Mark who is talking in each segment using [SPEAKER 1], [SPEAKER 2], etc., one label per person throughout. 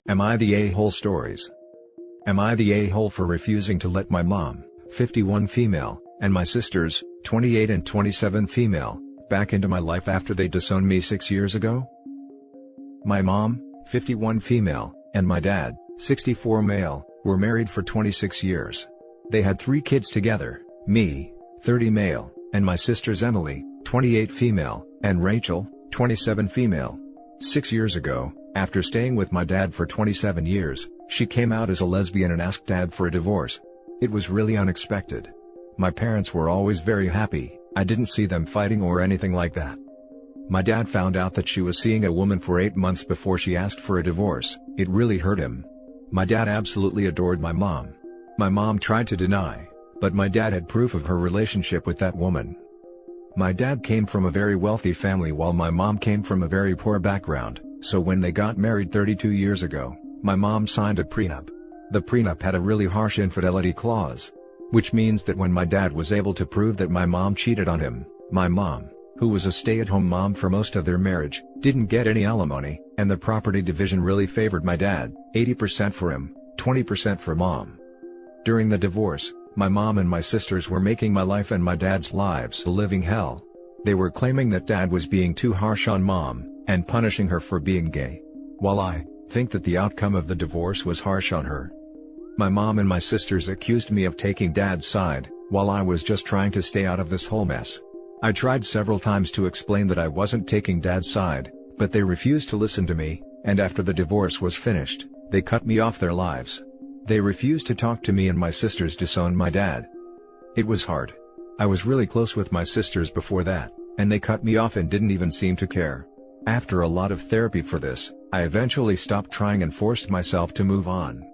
[SPEAKER 1] Am I the a-hole stories? Am I the a-hole for refusing to let my mom, 51 female, and my sisters, 28 and 27 female, back into my life after they disowned me 6 years ago? My mom, 51 female, and my dad, 64 male, were married for 26 years. They had 3 kids together, me, 30 male, and my sisters Emily, 28 female, and Rachel, 27 female. 6 years ago, after staying with my dad for 27 years, she came out as a lesbian and asked Dad for a divorce. It was really unexpected. My parents were always very happy. I didn't see them fighting or anything like that. My dad found out that she was seeing a woman for 8 months before she asked for a divorce. It really hurt him. My dad absolutely adored my mom. My mom tried to deny, but my dad had proof of her relationship with that woman. My dad came from a very wealthy family while my mom came from a very poor background, so when they got married 32 years ago, my mom signed a prenup. The prenup had a really harsh infidelity clause, which means that when my dad was able to prove that my mom cheated on him, my mom, who was a stay-at-home mom for most of their marriage, didn't get any alimony, and the property division really favored my dad, 80% for him, 20% for mom. During the divorce, my mom and my sisters were making my life and my dad's lives a living hell. They were claiming that Dad was being too harsh on mom, and punishing her for being gay. While I think that the outcome of the divorce was harsh on her. My mom and my sisters accused me of taking Dad's side, while I was just trying to stay out of this whole mess. I tried several times to explain that I wasn't taking Dad's side, but they refused to listen to me, and after the divorce was finished, they cut me off their lives. They refused to talk to me and my sisters disowned my dad. It was hard. I was really close with my sisters before that, and they cut me off and didn't even seem to care. After a lot of therapy for this, I eventually stopped trying and forced myself to move on.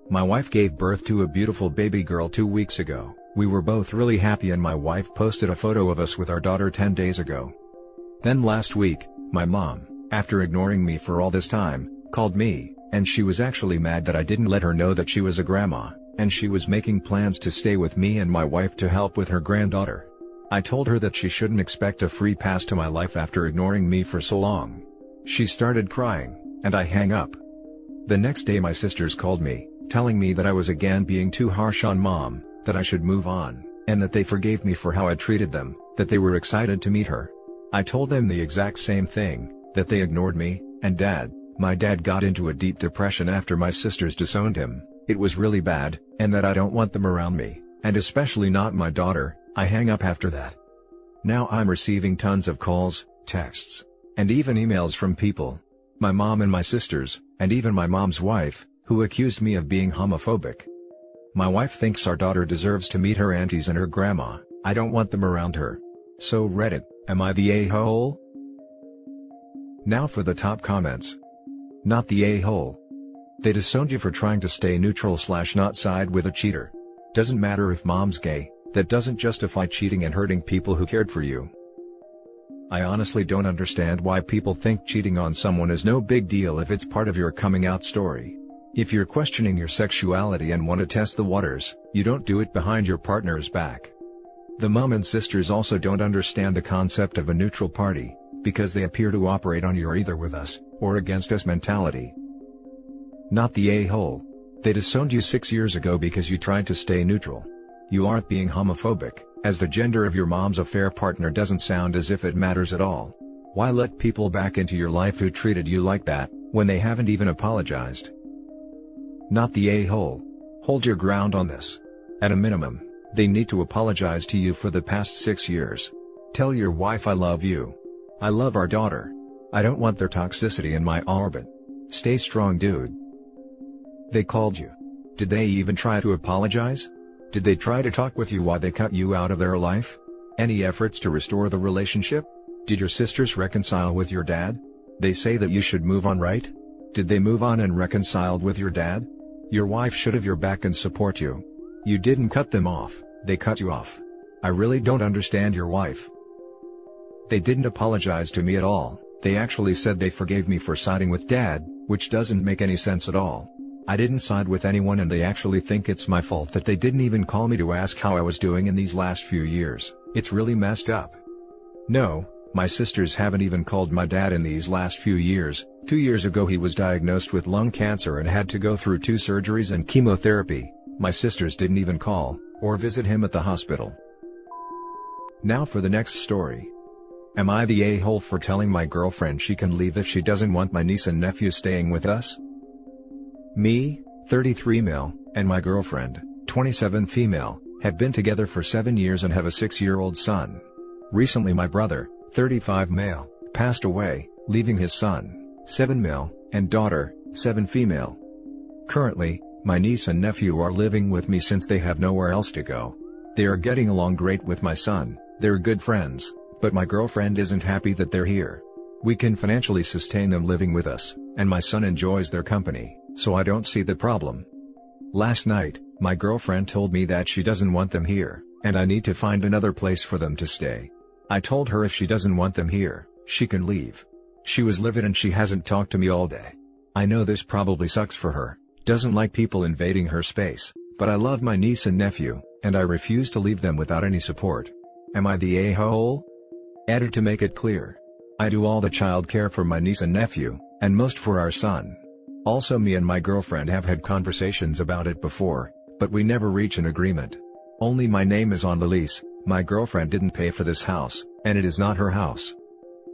[SPEAKER 1] My wife gave birth to a beautiful baby girl 2 weeks ago. We were both really happy and my wife posted a photo of us with our daughter 10 days ago. Then last week, my mom, after ignoring me for all this time, called me, and she was actually mad that I didn't let her know that she was a grandma, and she was making plans to stay with me and my wife to help with her granddaughter. I told her that she shouldn't expect a free pass to my life after ignoring me for so long. She started crying, and I hung up. The next day my sisters called me, telling me that I was again being too harsh on mom, that I should move on, and that they forgave me for how I treated them, that they were excited to meet her. I told them the exact same thing, that they ignored me, and my dad got into a deep depression after my sisters disowned him. It was really bad, and that I don't want them around me, and especially not my daughter. I hang up after that. Now I'm receiving tons of calls, texts, and even emails from people, my mom and my sisters, and even my mom's wife, who accused me of being homophobic. My wife thinks our daughter deserves to meet her aunties and her grandma. I don't want them around her. So Reddit, am I the a-hole? Now for the top comments. Not the a-hole. They disowned you for trying to stay neutral/not side with a cheater. Doesn't matter if mom's gay. That doesn't justify cheating and hurting people who cared for you. I honestly don't understand why people think cheating on someone is no big deal if it's part of your coming out story. If you're questioning your sexuality and want to test the waters, you don't do it behind your partner's back. The mom and sisters also don't understand the concept of a neutral party, because they appear to operate on your either with us, or against us mentality. Not the a-hole. They disowned you 6 years ago because you tried to stay neutral. You aren't being homophobic, as the gender of your mom's affair partner doesn't sound as if it matters at all. Why let people back into your life who treated you like that, when they haven't even apologized? Not the a-hole. Hold your ground on this. At a minimum, they need to apologize to you for the past 6 years. Tell your wife I love you. I love our daughter. I don't want their toxicity in my orbit. Stay strong, dude. They called you. Did they even try to apologize? Did they try to talk with you why they cut you out of their life? Any efforts to restore the relationship? Did your sisters reconcile with your dad? They say that you should move on, right? Did they move on and reconciled with your dad? Your wife should have your back and support you. You didn't cut them off, they cut you off. I really don't understand your wife. They didn't apologize to me at all. They actually said they forgave me for siding with dad, which doesn't make any sense at all. I didn't side with anyone and they actually think it's my fault that they didn't even call me to ask how I was doing in these last few years. It's really messed up. No, my sisters haven't even called my dad in these last few years, 2 years ago he was diagnosed with lung cancer and had to go through 2 surgeries and chemotherapy. My sisters didn't even call or visit him at the hospital. Now for the next story. Am I the a-hole for telling my girlfriend she can leave if she doesn't want my niece and nephew staying with us? Me, 33 male, and my girlfriend, 27 female, have been together for 7 years and have a 6-year-old son. Recently my brother, 35 male, passed away, leaving his son, 7 male, and daughter, 7 female. Currently, my niece and nephew are living with me since they have nowhere else to go. They are getting along great with my son, they're good friends, but my girlfriend isn't happy that they're here. We can financially sustain them living with us, and my son enjoys their company, so I don't see the problem. Last night, my girlfriend told me that she doesn't want them here, and I need to find another place for them to stay. I told her if she doesn't want them here, she can leave. She was livid and she hasn't talked to me all day. I know this probably sucks for her, doesn't like people invading her space, but I love my niece and nephew, and I refuse to leave them without any support. Am I the a-hole? Added to make it clear. I do all the child care for my niece and nephew, and most for our son. Also me and my girlfriend have had conversations about it before, but we never reach an agreement. Only my name is on the lease, my girlfriend didn't pay for this house, and it is not her house.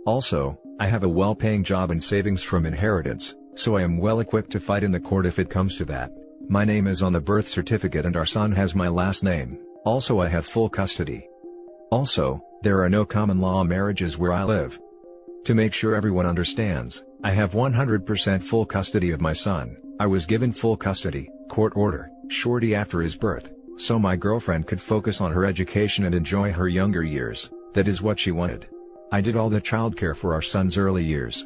[SPEAKER 1] Also, I have a well-paying job and savings from inheritance, so I am well equipped to fight in the court if it comes to that. My name is on the birth certificate and our son has my last name, also I have full custody. Also, there are no common law marriages where I live. To make sure everyone understands, I have 100% full custody of my son. I was given full custody, court order, shortly after his birth, so my girlfriend could focus on her education and enjoy her younger years. That is what she wanted. I did all the childcare for our son's early years.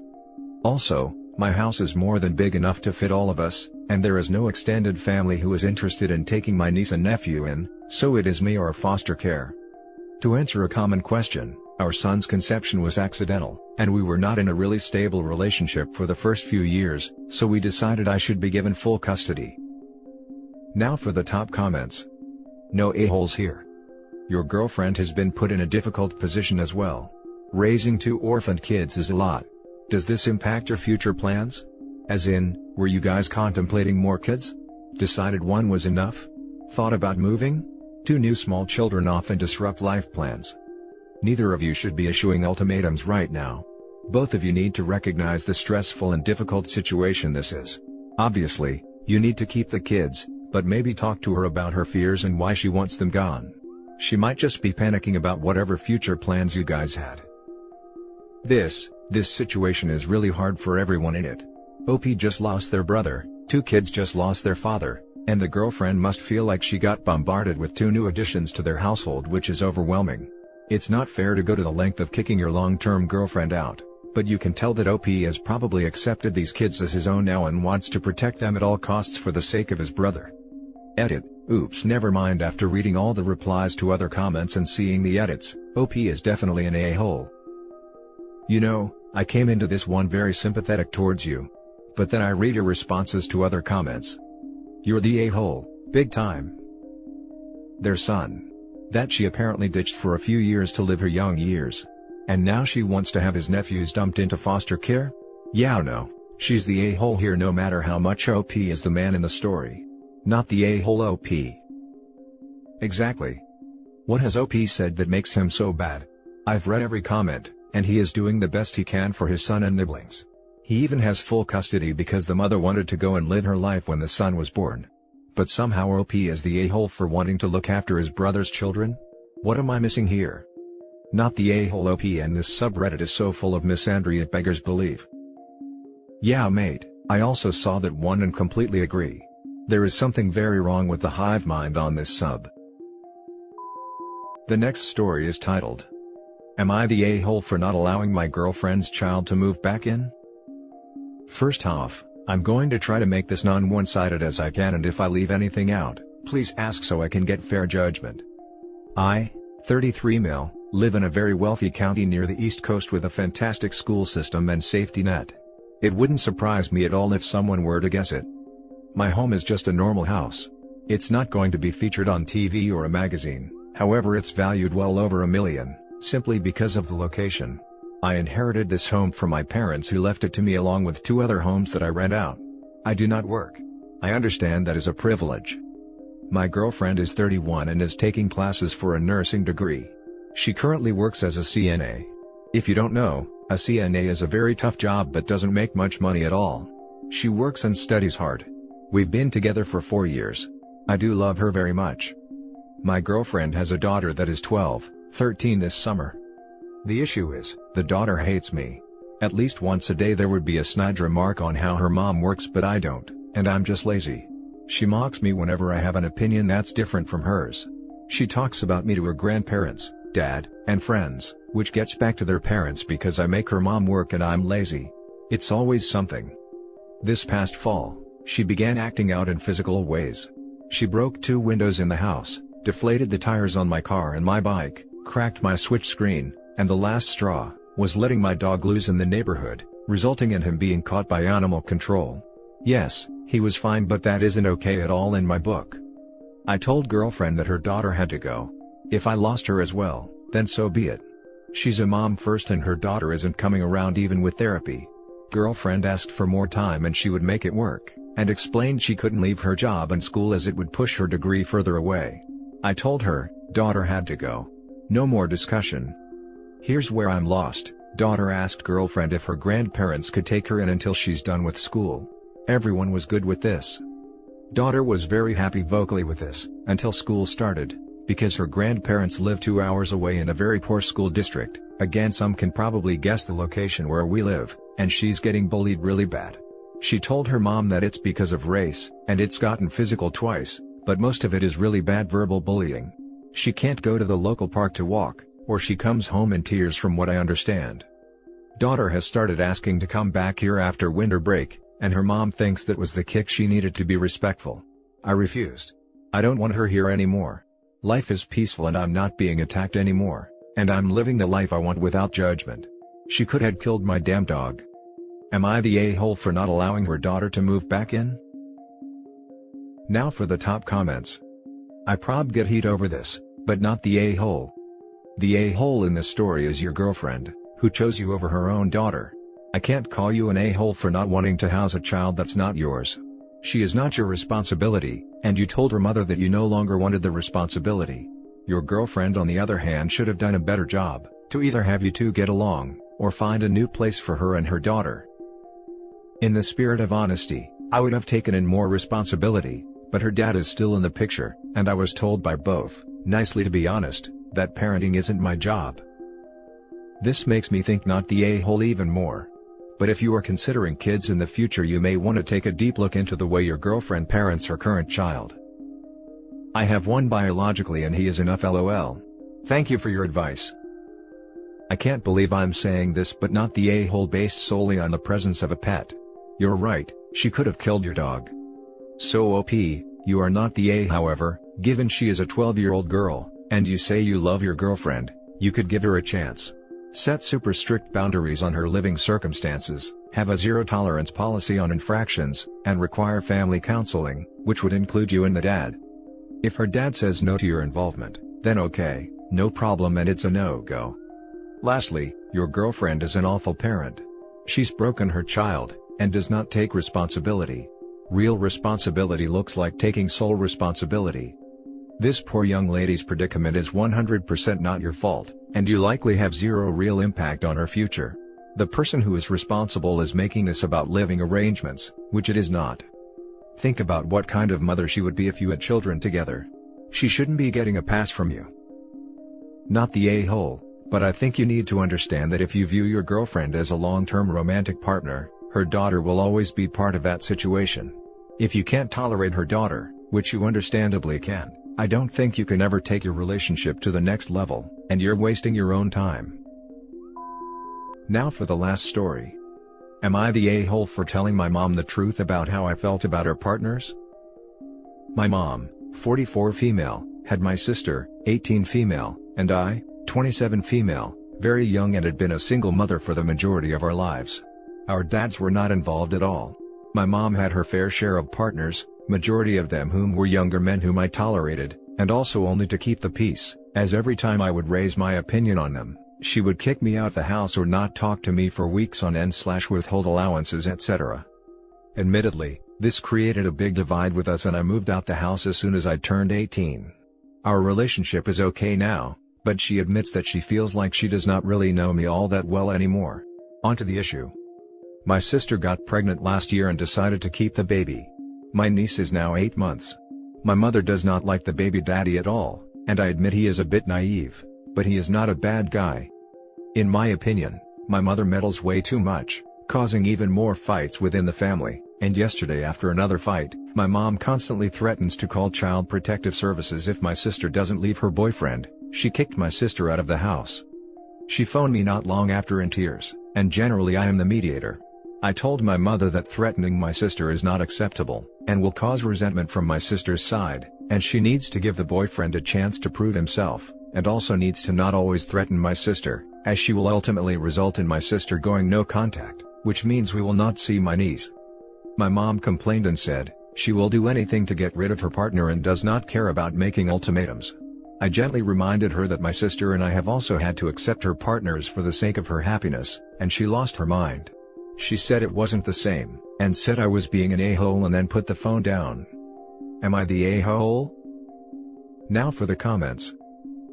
[SPEAKER 1] Also, my house is more than big enough to fit all of us, and there is no extended family who is interested in taking my niece and nephew in, so it is me or foster care. To answer a common question, our son's conception was accidental, and we were not in a really stable relationship for the first few years, so we decided I should be given full custody. Now for the top comments. No a-holes here. Your girlfriend has been put in a difficult position as well. Raising 2 orphaned kids is a lot. Does this impact your future plans? As in, were you guys contemplating more kids? Decided one was enough? Thought about moving? 2 new small children often disrupt life plans. Neither of you should be issuing ultimatums right now. Both of you need to recognize the stressful and difficult situation this is. Obviously, you need to keep the kids, but maybe talk to her about her fears and why she wants them gone. She might just be panicking about whatever future plans you guys had. This situation is really hard for everyone in it. OP just lost their brother, 2 kids just lost their father, and the girlfriend must feel like she got bombarded with 2 new additions to their household, which is overwhelming. It's not fair to go to the length of kicking your long-term girlfriend out, but you can tell that OP has probably accepted these kids as his own now and wants to protect them at all costs for the sake of his brother. Edit. Oops, never mind. After reading all the replies to other comments and seeing the edits, OP is definitely an a-hole. You know, I came into this one very sympathetic towards you. But then I read your responses to other comments. You're the a-hole, big time. Their son. That she apparently ditched for a few years to live her young years. And now she wants to have his nephews dumped into foster care? Yeah, no, she's the a-hole here no matter how much OP is the man in the story. Not the a-hole OP. Exactly. What has OP said that makes him so bad? I've read every comment, and he is doing the best he can for his son and nibblings. He even has full custody because the mother wanted to go and live her life when the son was born. But somehow OP is the a-hole for wanting to look after his brother's children? What am I missing here? Not the a-hole OP, and this subreddit is so full of misandry it beggars belief. Yeah mate, I also saw that one and completely agree. There is something very wrong with the hive mind on this sub. The next story is titled, Am I the a-hole for not allowing my girlfriend's child to move back in? First off, I'm going to try to make this non-one-sided as I can, and if I leave anything out, please ask so I can get fair judgment. I, 33 male, live in a very wealthy county near the East Coast with a fantastic school system and safety net. It wouldn't surprise me at all if someone were to guess it. My home is just a normal house. It's not going to be featured on TV or a magazine, however it's valued well over $1 million, simply because of the location. I inherited this home from my parents who left it to me along with 2 other homes that I rent out. I do not work. I understand that is a privilege. My girlfriend is 31 and is taking classes for a nursing degree. She currently works as a CNA. If you don't know, a CNA is a very tough job but doesn't make much money at all. She works and studies hard. We've been together for 4 years. I do love her very much. My girlfriend has a daughter that is 12, 13 this summer. The issue is, the daughter hates me. At least once a day there would be a snide remark on how her mom works but I don't, and I'm just lazy. She mocks me whenever I have an opinion that's different from hers. She talks about me to her grandparents, dad, and friends, which gets back to their parents because I make her mom work and I'm lazy. It's always something. This past fall, she began acting out in physical ways. She broke 2 windows in the house, deflated the tires on my car and my bike, cracked my switch screen, and the last straw was letting my dog loose in the neighborhood, resulting in him being caught by animal control. Yes, he was fine but that isn't okay at all in my book. I told girlfriend that her daughter had to go. If I lost her as well, then so be it. She's a mom first and her daughter isn't coming around even with therapy. Girlfriend asked for more time and she would make it work, and explained she couldn't leave her job and school as it would push her degree further away. I told her, daughter had to go. No more discussion. Here's where I'm lost. Daughter asked girlfriend if her grandparents could take her in until she's done with school. Everyone was good with this. Daughter was very happy vocally with this, until school started, because her grandparents live 2 hours away in a very poor school district. Again, some can probably guess the location where we live, and she's getting bullied really bad. She told her mom that it's because of race, and it's gotten physical twice, but most of it is really bad verbal bullying. She can't go to the local park to walk, or she comes home in tears from what I understand. Daughter has started asking to come back here after winter break, and her mom thinks that was the kick she needed to be respectful. I refused. I don't want her here anymore. Life is peaceful and I'm not being attacked anymore, and I'm living the life I want without judgment. She could have killed my damn dog. Am I the a-hole for not allowing her daughter to move back in? Now for the top comments. I prob get heat over this, but not the a-hole. The a-hole in this story is your girlfriend, who chose you over her own daughter. I can't call you an a-hole for not wanting to house a child that's not yours. She is not your responsibility, and you told her mother that you no longer wanted the responsibility. Your girlfriend on the other hand should have done a better job, to either have you two get along, or find a new place for her and her daughter. In the spirit of honesty, I would have taken in more responsibility, but her dad is still in the picture, and I was told by both, nicely to be honest, that parenting isn't my job. This makes me think not the a-hole even more. But if you are considering kids in the future, you may want to take a deep look into the way your girlfriend parents her current child. I have one biologically and he is enough lol. Thank you for your advice. I can't believe I'm saying this, but not the a-hole based solely on the presence of a pet. You're right, she could have killed your dog. So OP, you are not the a. However, given she is a 12-year-old girl, and you say you love your girlfriend, you could give her a chance. Set super strict boundaries on her living circumstances, have a zero-tolerance policy on infractions, and require family counseling, which would include you and the dad. If her dad says no to your involvement, then okay, no problem and it's a no-go. Lastly, your girlfriend is an awful parent. She's broken her child, and does not take responsibility. Real responsibility looks like taking sole responsibility. This poor young lady's predicament is 100% not your fault, and you likely have zero real impact on her future. The person who is responsible is making this about living arrangements, which it is not. Think about what kind of mother she would be if you had children together. She shouldn't be getting a pass from you. Not the a-hole, but I think you need to understand that if you view your girlfriend as a long-term romantic partner, her daughter will always be part of that situation. If you can't tolerate her daughter, which you understandably can, I don't think you can ever take your relationship to the next level, and you're wasting your own time. Now for the last story. Am I the a-hole for telling my mom the truth about how I felt about her partners? My mom, 44 female, had my sister, 18 female, and I, 27 female, very young and had been a single mother for the majority of our lives. Our dads were not involved at all. My mom had her fair share of partners, majority of them whom were younger men whom I tolerated, and also only to keep the peace, as every time I would raise my opinion on them, She would kick me out the house or not talk to me for weeks on end / withhold allowances etc. Admittedly, this created a big divide with us and I moved out the house as soon as I turned 18. Our relationship is okay now, but she admits that she feels like she does not really know me all that well anymore. Onto the issue. My sister got pregnant last year and decided to keep the baby. My niece is now 8 months. My mother does not like the baby daddy at all, and I admit he is a bit naive, but he is not a bad guy. In my opinion, my mother meddles way too much, causing even more fights within the family, and yesterday after another fight, my mom constantly threatens to call Child Protective Services if my sister doesn't leave her boyfriend. She kicked my sister out of the house. She phoned me not long after in tears, and generally I am the mediator. I told my mother that threatening my sister is not acceptable, and will cause resentment from my sister's side, and she needs to give the boyfriend a chance to prove himself, and also needs to not always threaten my sister, as she will ultimately result in my sister going no contact, which means we will not see my niece. My mom complained and said, she will do anything to get rid of her partner and does not care about making ultimatums. I gently reminded her that my sister and I have also had to accept her partners for the sake of her happiness, and she lost her mind. She said it wasn't the same, and said I was being an a-hole and then put the phone down. Am I the a-hole? Now for the comments.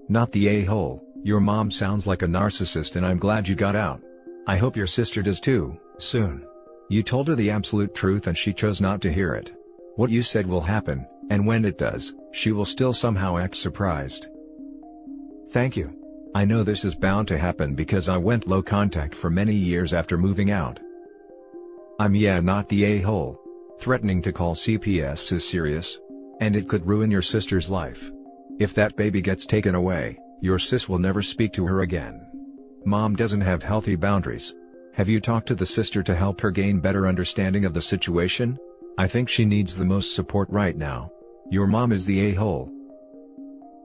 [SPEAKER 1] Not the a-hole, your mom sounds like a narcissist and I'm glad you got out. I hope your sister does too, soon. You told her the absolute truth and she chose not to hear it. What you said will happen, and when it does, she will still somehow act surprised. Thank you. I know this is bound to happen because I went low contact for many years after moving out. I'm not the a-hole. Threatening to call CPS is serious. And it could ruin your sister's life. If that baby gets taken away, your sis will never speak to her again. Mom doesn't have healthy boundaries. Have you talked to the sister to help her gain better understanding of the situation? I think she needs the most support right now. Your mom is the a-hole.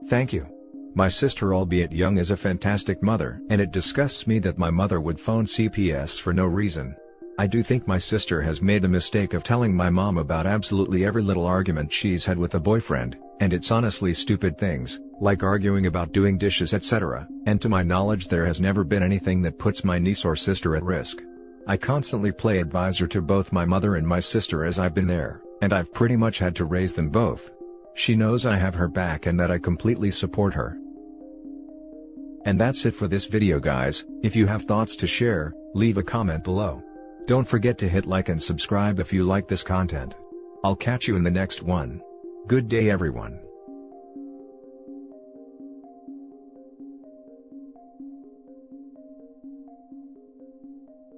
[SPEAKER 1] Thank you. My sister, albeit young, is a fantastic mother, and it disgusts me that my mother would phone CPS for no reason. I do think my sister has made the mistake of telling my mom about absolutely every little argument she's had with a boyfriend, and it's honestly stupid things, like arguing about doing dishes etc., and to my knowledge there has never been anything that puts my niece or sister at risk. I constantly play advisor to both my mother and my sister as I've been there, and I've pretty much had to raise them both. She knows I have her back and that I completely support her. And that's it for this video guys. If you have thoughts to share, leave a comment below. Don't forget to hit like and subscribe if you like this content. I'll catch you in the next one. Good day everyone.